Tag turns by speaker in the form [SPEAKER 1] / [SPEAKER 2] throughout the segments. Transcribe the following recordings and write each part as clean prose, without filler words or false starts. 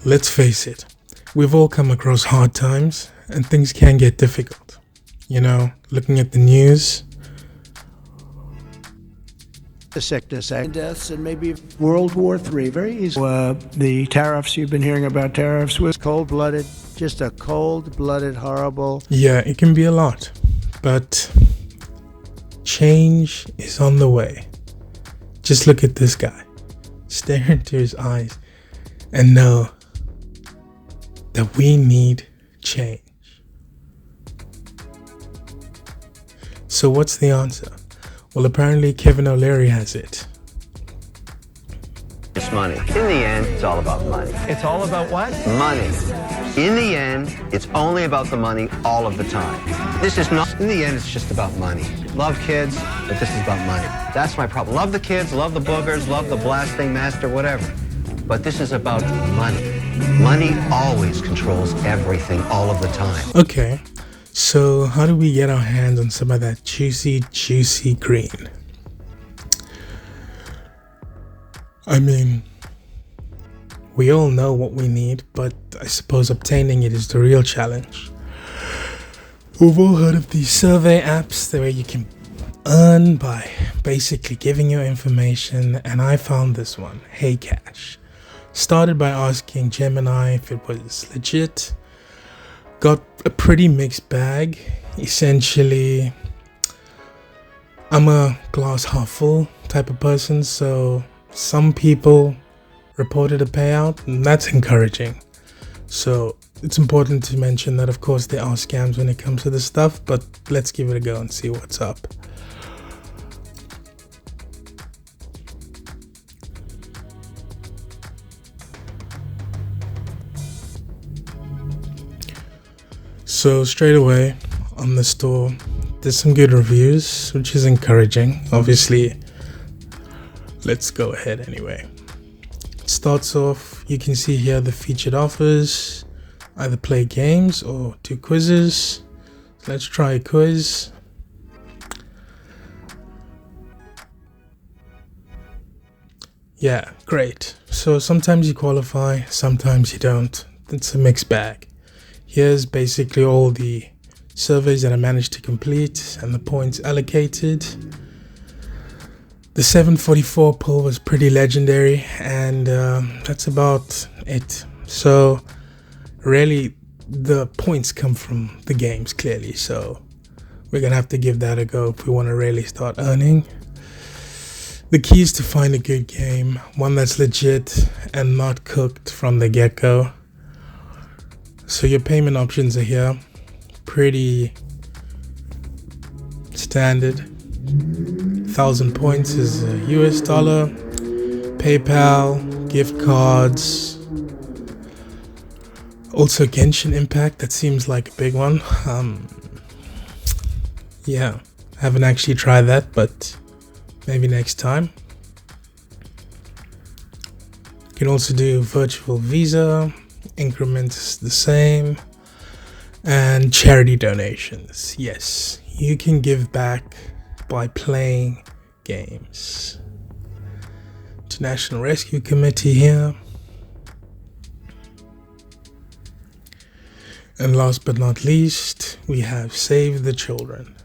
[SPEAKER 1] Let's face it, we've all come across hard times and things can get difficult. You know, looking at the news.
[SPEAKER 2] The sickness and deaths and maybe World War III. Very easy. The tariffs, you've been hearing about tariffs, was cold-blooded, just a cold-blooded, horrible.
[SPEAKER 1] Yeah, it can be a lot, but change is on the way. Just look at this guy. Stare into his eyes and know that we need change. So what's the answer? Well, apparently Kevin O'Leary has it.
[SPEAKER 3] It's money. In the end, it's all about money.
[SPEAKER 4] It's all about what?
[SPEAKER 3] Money. In the end, it's only about the money all of the time. This is not, in the end, it's just about money. Love kids, but this is about money. That's my problem. Love the kids, love the boogers, love the blasting master, whatever. But this is about money. Money always controls everything all of the time.
[SPEAKER 1] Okay, so how do we get our hands on some of that juicy green? I mean, we all know what we need, but I suppose obtaining it is the real challenge. We've all heard of these survey apps where you can earn by basically giving your information, and I found this one, HeyCash. Started by asking Gemini if it was legit. Got a pretty mixed bag. Essentially, I'm a glass half full type of person, so some people reported a payout, and that's encouraging. So it's important to mention that of course there are scams when it comes to this stuff, but let's give it a go and see what's up. So straight away on the store, there's some good reviews, which is encouraging. Obviously, let's go ahead anyway. It starts off, you can see here the featured offers, either play games or do quizzes. Let's try a quiz. Yeah, great. So sometimes you qualify, sometimes you don't. It's a mixed bag. Here's basically all the surveys that I managed to complete and the points allocated. The 744 pull was pretty legendary, and that's about it. So really the points come from the games clearly, so we're gonna have to give that a go if we want to really start earning. The key is to find a good game, one that's legit and not cooked from the get-go. So your payment options are here, pretty standard. 1,000 points is a US dollar, PayPal, gift cards. Also Genshin Impact, that seems like a big one. Yeah, I haven't actually tried that, but maybe next time. You can also do virtual Visa, increments the same, and charity donations. Yes, you can give back by playing games. International Rescue Committee here. And last but not least, we have Save the Children.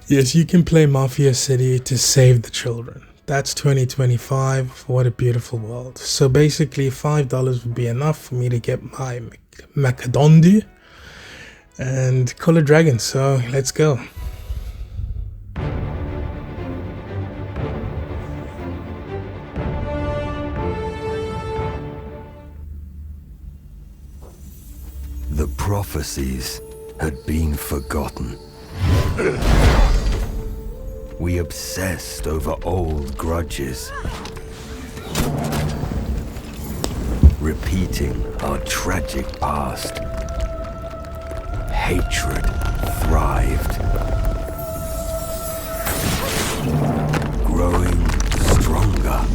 [SPEAKER 1] Yes, you can play Mafia City to save the children. That's 2025. What a beautiful world. So basically $5 would be enough for me to get my McDonald's and call a dragon. So let's go.
[SPEAKER 5] The prophecies had been forgotten. We obsessed over old grudges, repeating our tragic past. Hatred thrived, growing stronger.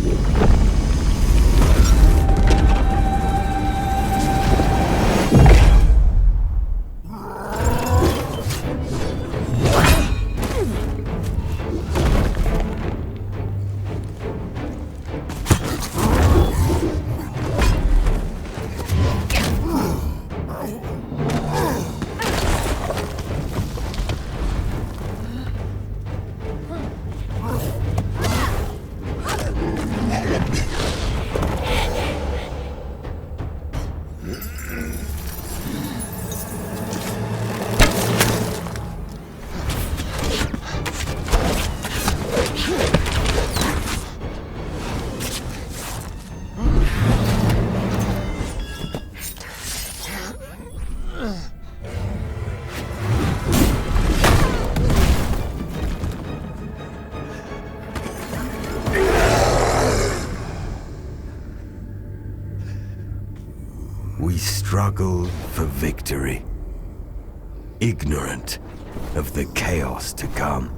[SPEAKER 5] we struggle for victory, ignorant of the chaos to come.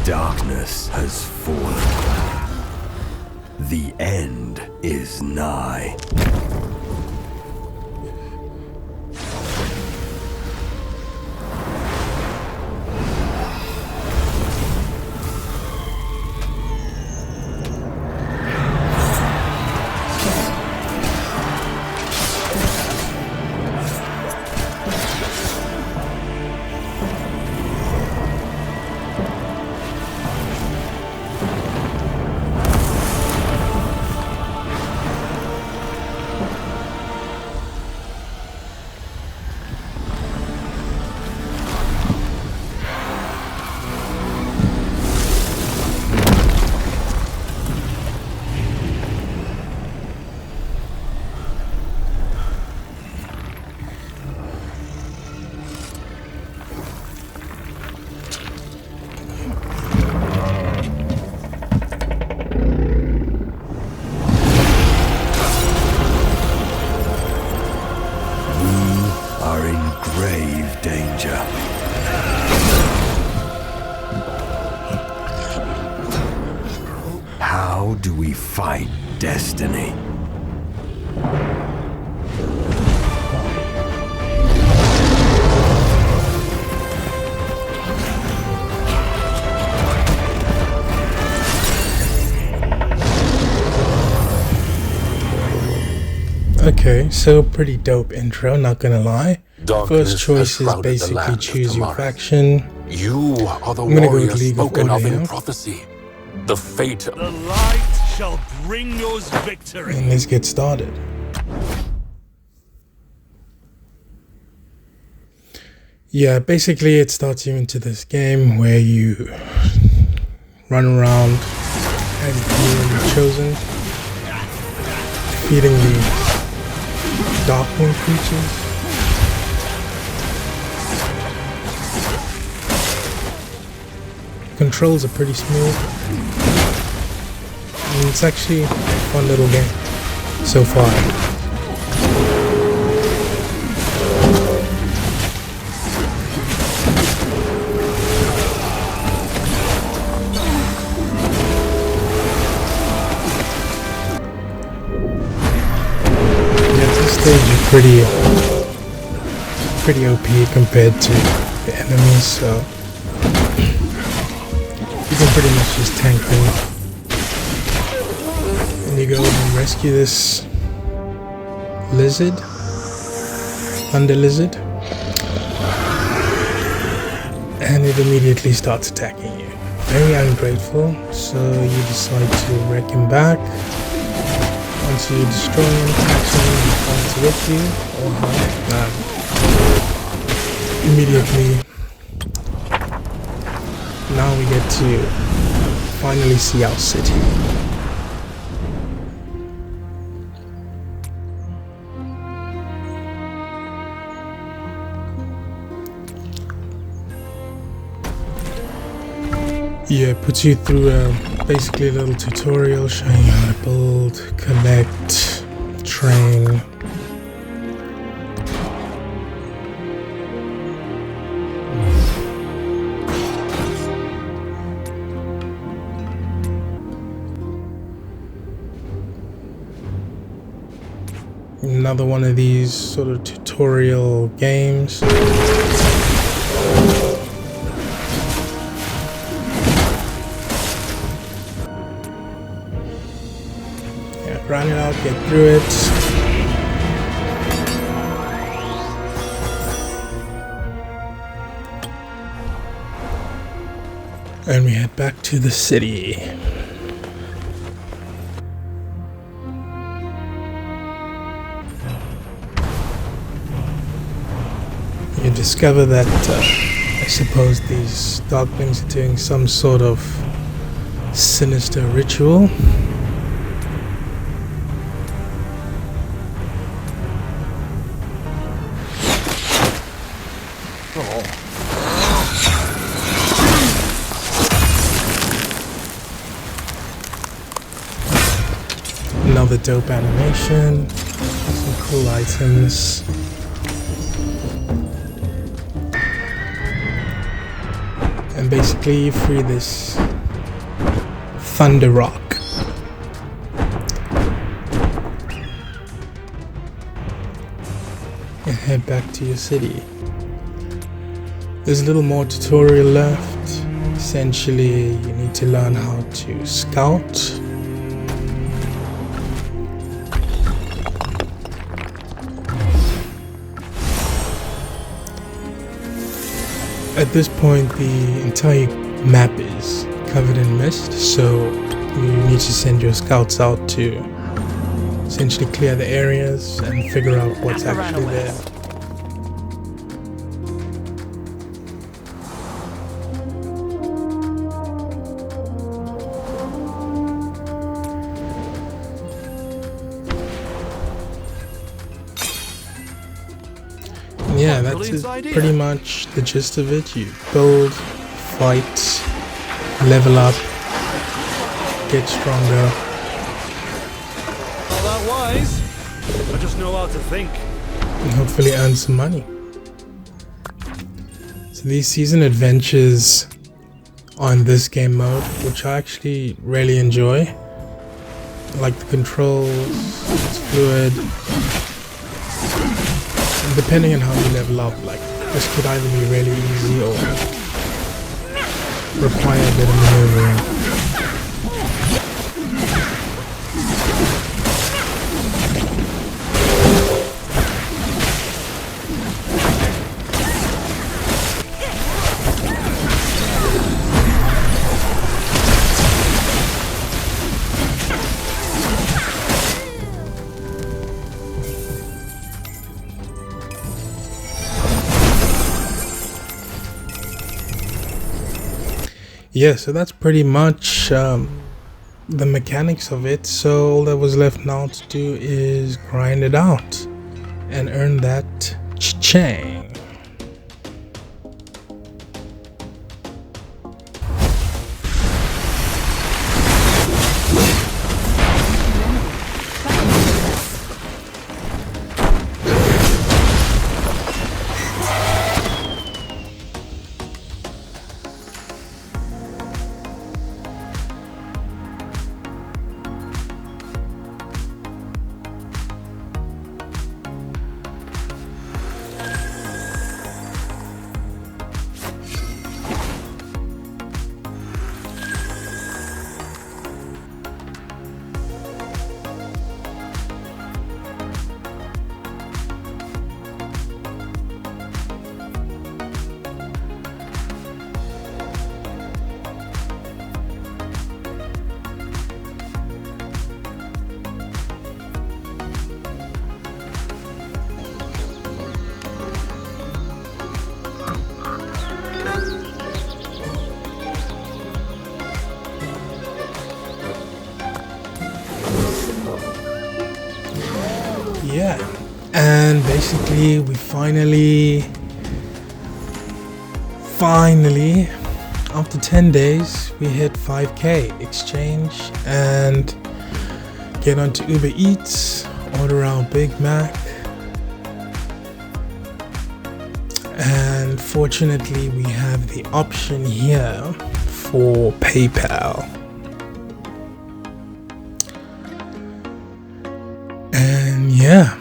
[SPEAKER 5] Darkness has fallen. The end is nigh. How do we fight destiny?
[SPEAKER 1] Okay, so pretty dope intro, not gonna lie.
[SPEAKER 4] Darkness
[SPEAKER 1] First choice
[SPEAKER 4] has
[SPEAKER 1] is
[SPEAKER 4] shrouded the
[SPEAKER 1] basically
[SPEAKER 4] land of
[SPEAKER 1] choose your
[SPEAKER 4] tomorrow.
[SPEAKER 1] faction.
[SPEAKER 4] You are the
[SPEAKER 1] I'm gonna go with
[SPEAKER 4] warrior
[SPEAKER 1] League of
[SPEAKER 4] spoken of in
[SPEAKER 1] Audio.
[SPEAKER 4] prophecy. The fate of
[SPEAKER 6] The light shall bring us victory.
[SPEAKER 1] And let's get started. Yeah, basically it starts you into this game where you run around as the chosen, defeating the Darkmoon creatures. Controls are pretty smooth. And it's actually a fun little game so far. Stage is pretty OP compared to the enemies, so you can pretty much just tank them. And you go and rescue this lizard, thunder lizard, and it immediately starts attacking you. Very ungrateful, so you decide to wreck him back. Once you destroy him, attach him, he fights with you, or her, immediately, now we get to finally see our city. Yeah, it puts you through basically a little tutorial showing you how to build, collect, train. Another one of these sort of tutorial games. Run it out, get through it. And we head back to the city. You discover that I suppose these darklings are doing some sort of sinister ritual. Another dope animation, some cool items. And basically you free this Thunder Rock. And head back to your city. There's a little more tutorial left. Essentially, you need to learn how to scout. At this point, the entire map is covered in mist, so you need to send your scouts out to essentially clear the areas and figure out what's actually there. Yeah, that's pretty much the gist of it. You build, fight, level up, get stronger.
[SPEAKER 6] Not that wise. I just know how to think.
[SPEAKER 1] And hopefully earn some money. So these season adventures on this game mode, which I actually really enjoy. I like the controls, it's fluid. And depending on how you level up, like this could either be really easy or require a bit of maneuvering. Yeah, so that's pretty much the mechanics of it. So all that was left now to do is grind it out and earn that cha-ching. Yeah, and basically we finally, after 10 days, we hit 5k exchange and get onto Uber Eats, order our Big Mac, and fortunately we have the option here for PayPal. And yeah.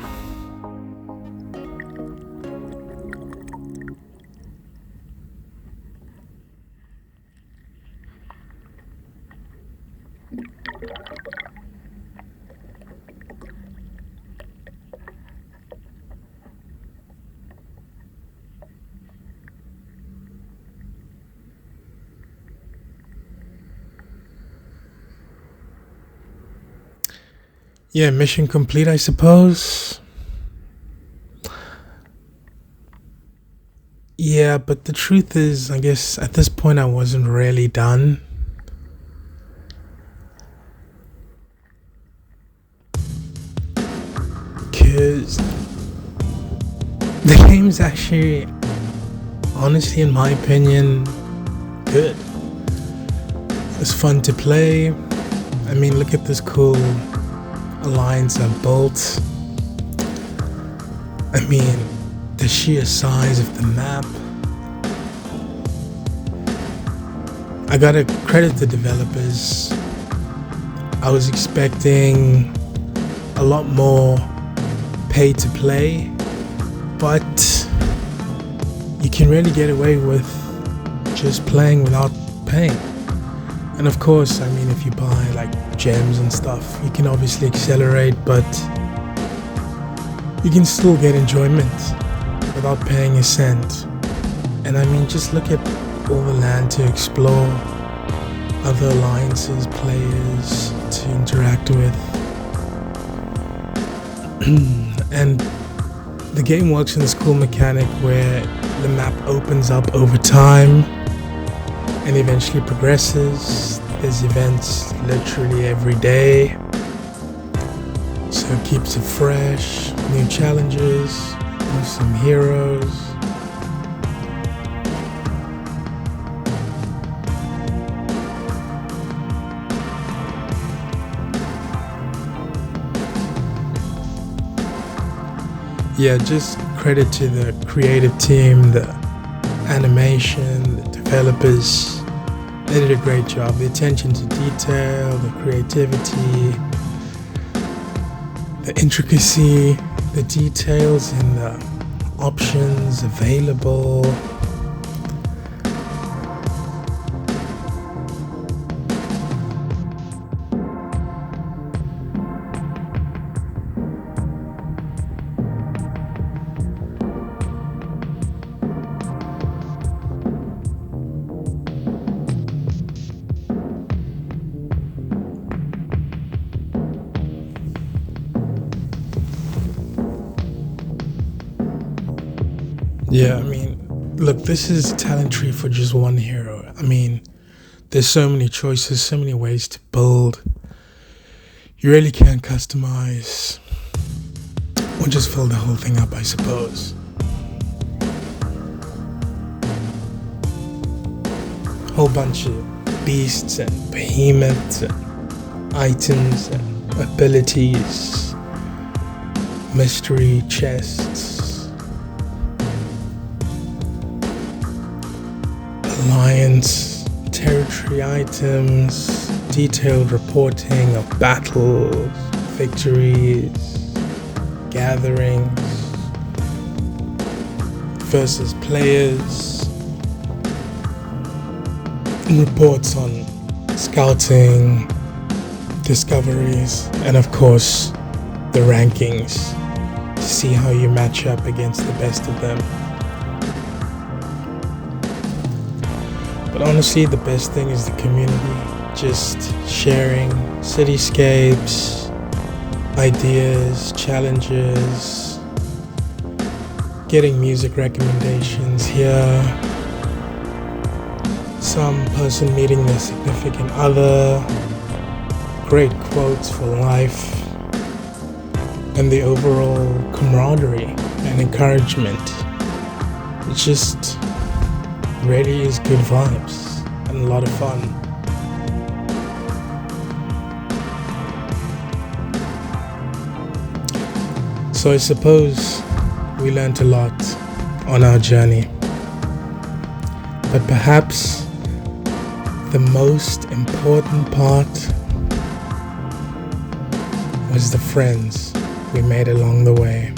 [SPEAKER 1] Yeah, mission complete, I suppose. Yeah, but the truth is, I guess at this point I wasn't really done. Because the game's actually, honestly, in my opinion, good. It's fun to play. I mean, look at this cool lines are built. I mean, the sheer size of the map. I gotta credit the developers. I was expecting a lot more pay to play, but you can really get away with just playing without paying. And of course, I mean, if you buy like gems and stuff, you can obviously accelerate, but you can still get enjoyment without paying a cent. And I mean, just look at all the land to explore, other alliances, players to interact with. And the game works in this cool mechanic where the map opens up over time and eventually progresses. There's events literally every day, so it keeps it fresh, new challenges, some heroes. Yeah, just credit to the creative team, the animation, the developers. They did a great job. The attention to detail, the creativity, the intricacy, the details in the options available. Yeah, I mean, look, this is a talent tree for just one hero. I mean, there's so many choices, so many ways to build. You really can't customize or just fill the whole thing up, I suppose. Whole bunch of beasts and behemoths and items and abilities, mystery chests, alliance, territory items, detailed reporting of battles, victories, gatherings, versus players, reports on scouting, discoveries, and of course the rankings to see how you match up against the best of them. But honestly, the best thing is the community, just sharing cityscapes, ideas, challenges, getting music recommendations here, some person meeting their significant other, great quotes for life, and the overall camaraderie and encouragement. It's just really is good vibes and a lot of fun. So I suppose we learned a lot on our journey, but perhaps the most important part was the friends we made along the way.